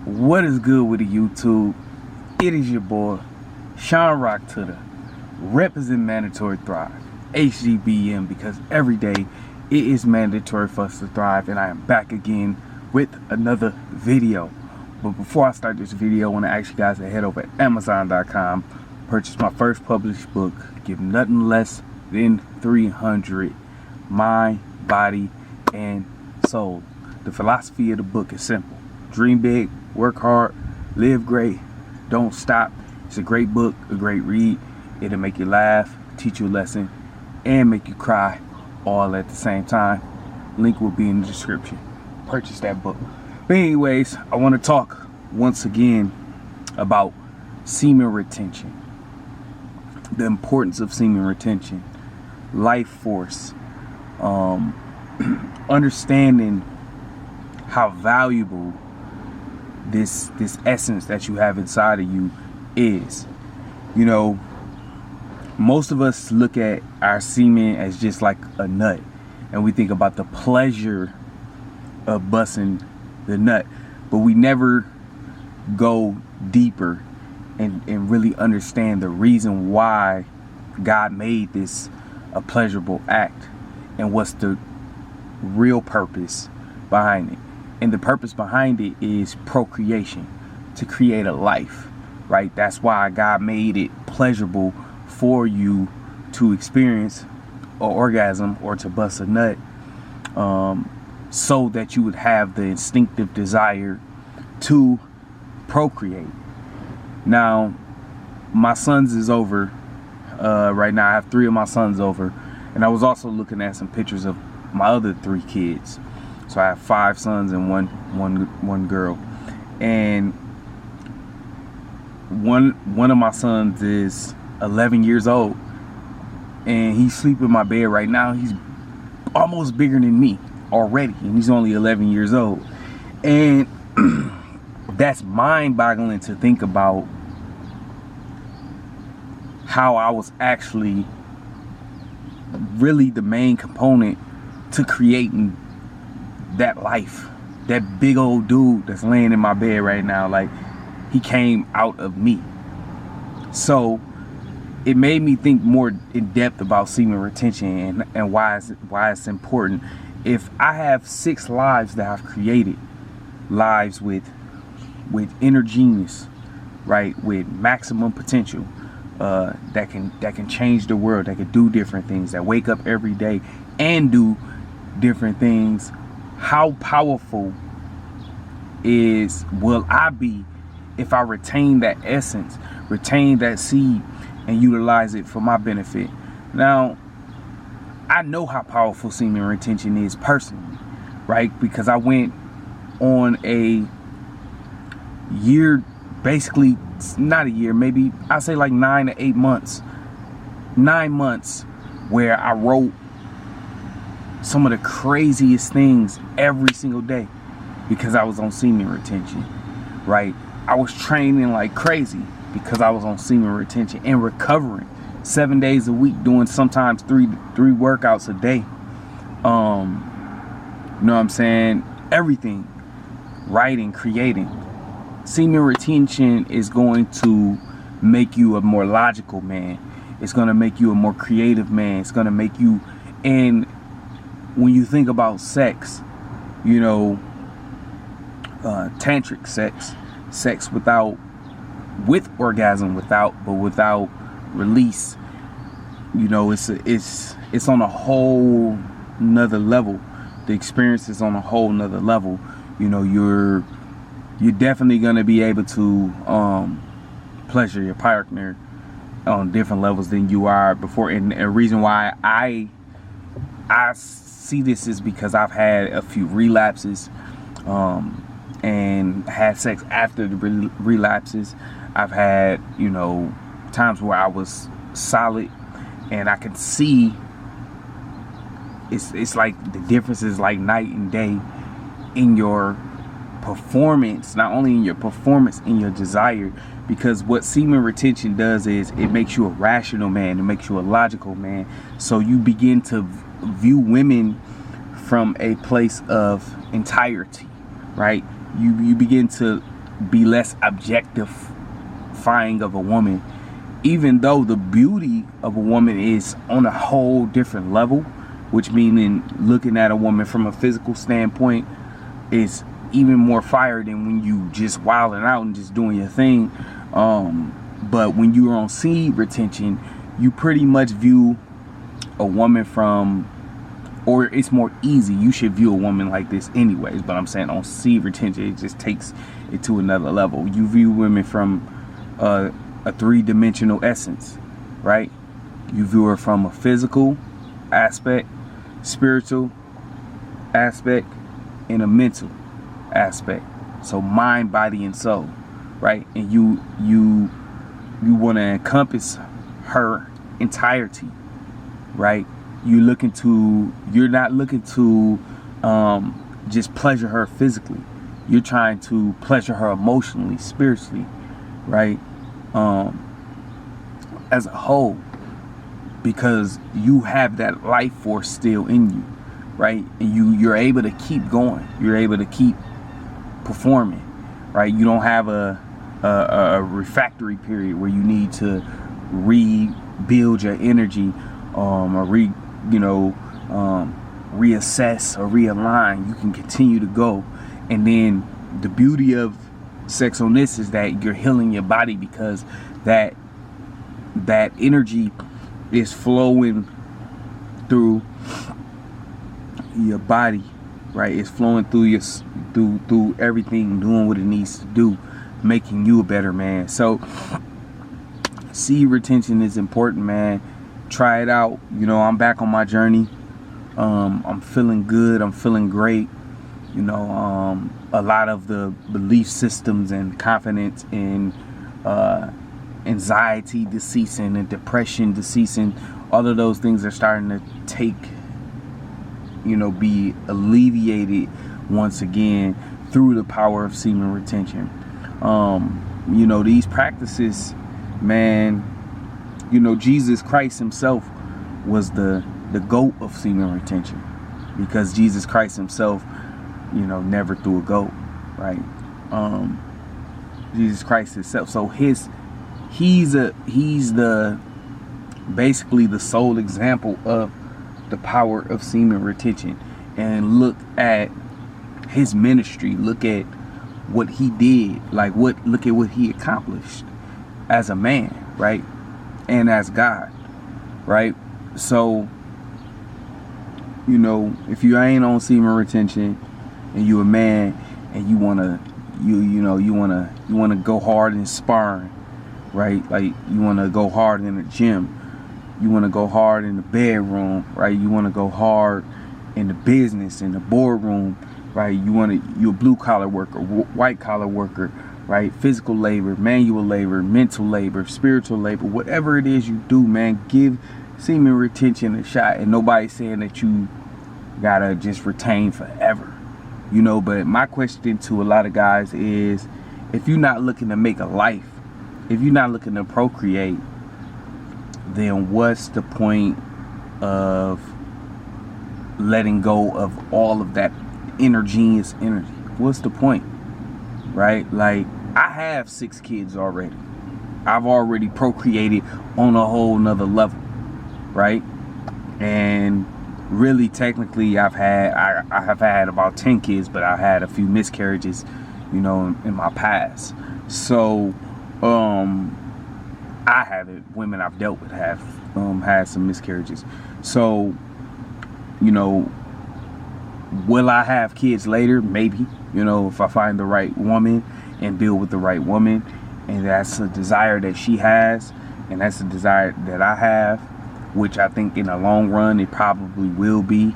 What is good with the YouTube? It is your boy Sean Rock to the represent MandatoryThrive HGBM, because every day it is mandatory for us to thrive, and I am back again with another video. But before I start this video, I want to ask you guys to head over to Amazon.com, purchase my first published book, Give Nothing Less Than 300, Mind, Body, and Soul. The philosophy of the book is simple: dream big, work hard, live great, don't stop. It's a great book, a great read. It'll make you laugh, teach you a lesson, and make you cry all at the same time. Link will be in the description. Purchase that book. But anyways, I want to talk once again about semen retention, the importance of semen retention, life force, understanding how valuable this essence that you have inside of you is. You know, most of us look at our semen as just like a nut, and we think about the pleasure of busting the nut, but we never go deeper and really understand the reason why God made this a pleasurable act and what's the real purpose behind it. And the purpose behind it is procreation, to create a life, right? That's why God made it pleasurable for you to experience an orgasm or to bust a nut, so that you would have the instinctive desire to procreate. Now, my sons is over right now. I have 3 of my sons over, and I was also looking at some pictures of my other 3 kids. So I have 5 sons and one girl, and one of my sons is 11 years old, and he's sleeping in my bed right now. He's almost bigger than me already, and he's only 11 years old, and that's mind-boggling to think about, how I was actually really the main component to creating that life. That big old dude that's laying in my bed right now, like, he came out of me. So it made me think more in depth about semen retention and why it's important. If I have 6 lives that I've created, lives with inner genius, right, with maximum potential, that can change the world, that can do different things, that wake up every day and do different things, how powerful will I be if I retain that essence, retain that seed, and utilize it for my benefit? Now, I know how powerful semen retention is personally, right? Because I went on a year, basically not a year, maybe I say like 9 to 8 months, 9 months, where I wrote some of the craziest things every single day because I was on semen retention, right? I was training like crazy because I was on semen retention and recovering 7 days a week, doing sometimes three workouts a day. You know what I'm saying? Everything, writing, creating. Semen retention is going to make you a more logical man. It's going to make you a more creative man. It's going to make you, and when you think about sex, you know, tantric sex with orgasm, without release, you know, it's on a whole nother level. The experience is on a whole nother level. You know, you're definitely going to be able to pleasure your partner on different levels than you are before. And a reason why I see this is because I've had a few relapses, and had sex after the relapses. I've had, you know, times where I was solid, and I can see it's like the difference is like night and day in your performance, not only in your performance, in your desire. Because what semen retention does is it makes you a rational man, it makes you a logical man. So you begin to view women from a place of entirety, right? You begin to be less objectifying of a woman, even though the beauty of a woman is on a whole different level, which meaning looking at a woman from a physical standpoint is even more fire than when you just wilding out and just doing your thing. But when you're on seed retention, you pretty much view a woman from, or it's more easy, you should view a woman like this anyways, but I'm saying on seed retention, it just takes it to another level. You view women from a three-dimensional essence, right? You view her from a physical aspect, spiritual aspect, and a mental aspect. So mind, body, and soul, right? And you want to encompass her entirety, right? You're not looking to just pleasure her physically. You're trying to pleasure her emotionally, spiritually, right? As a whole, because you have that life force still in you, right? And you're able to keep going. You're able to keep performing, right? You don't have a refractory period where you need to rebuild your energy, or reassess or realign. You can continue to go. And then the beauty of sex on this is that you're healing your body, because that energy is flowing through your body, right? It's flowing through through everything, doing what it needs to do, making you a better man. So seed retention is important, man. Try it out. I'm back on my journey. I'm feeling good. I'm feeling great. A lot of the belief systems and confidence and anxiety deceasing and depression deceasing, all of those things are starting to be alleviated once again through the power of semen retention. These practices, man, Jesus Christ himself was the goat of semen retention, because Jesus Christ himself, never threw a goat, right? Jesus Christ himself. So he's basically the sole example of the power of semen retention. And look at his ministry. Look at what he did. Look at what he accomplished as a man, right? And as God, right? So, if you ain't on semen retention and you a man and you wanna go hard in sparring, right? Like you wanna go hard in the gym, you wanna go hard in the bedroom, right? You wanna go hard in the business, in the boardroom, right? You're a blue collar worker, white collar worker, right? Physical labor, manual labor, mental labor, spiritual labor, whatever it is you do, man, give semen retention a shot. And nobody's saying that you gotta just retain forever, but my question to a lot of guys is, if you're not looking to make a life, if you're not looking to procreate, then what's the point of letting go of all of that genius energy? What's the point, right? Like, I have 6 kids already. I've already procreated on a whole nother level, right? And really, technically, I have had about 10 kids, but I've had a few miscarriages, in my past. So, I haven't. Women I've dealt with have had some miscarriages. So, will I have kids later? Maybe. If I find the right woman and build with the right woman, and that's a desire that she has, and that's a desire that I have, which I think in the long run it probably will be,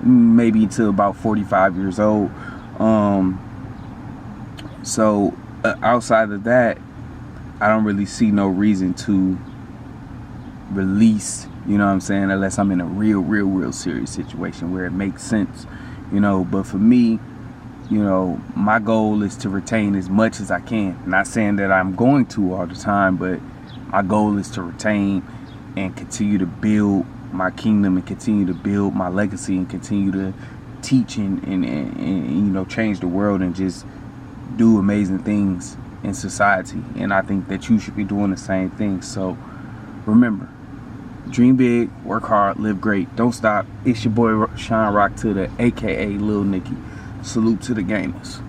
maybe until about 45 years old. So outside of that, I don't really see no reason to release, unless I'm in a real serious situation where it makes sense, but for me, my goal is to retain as much as I can. Not saying that I'm going to all the time, but my goal is to retain and continue to build my kingdom and continue to build my legacy and continue to teach and change the world and just do amazing things in society, and I think that you should be doing the same thing. So remember, dream big, work hard, live great, don't stop. It's your boy Sean Rock to the aka Lil Nicky. Salute to the gamers.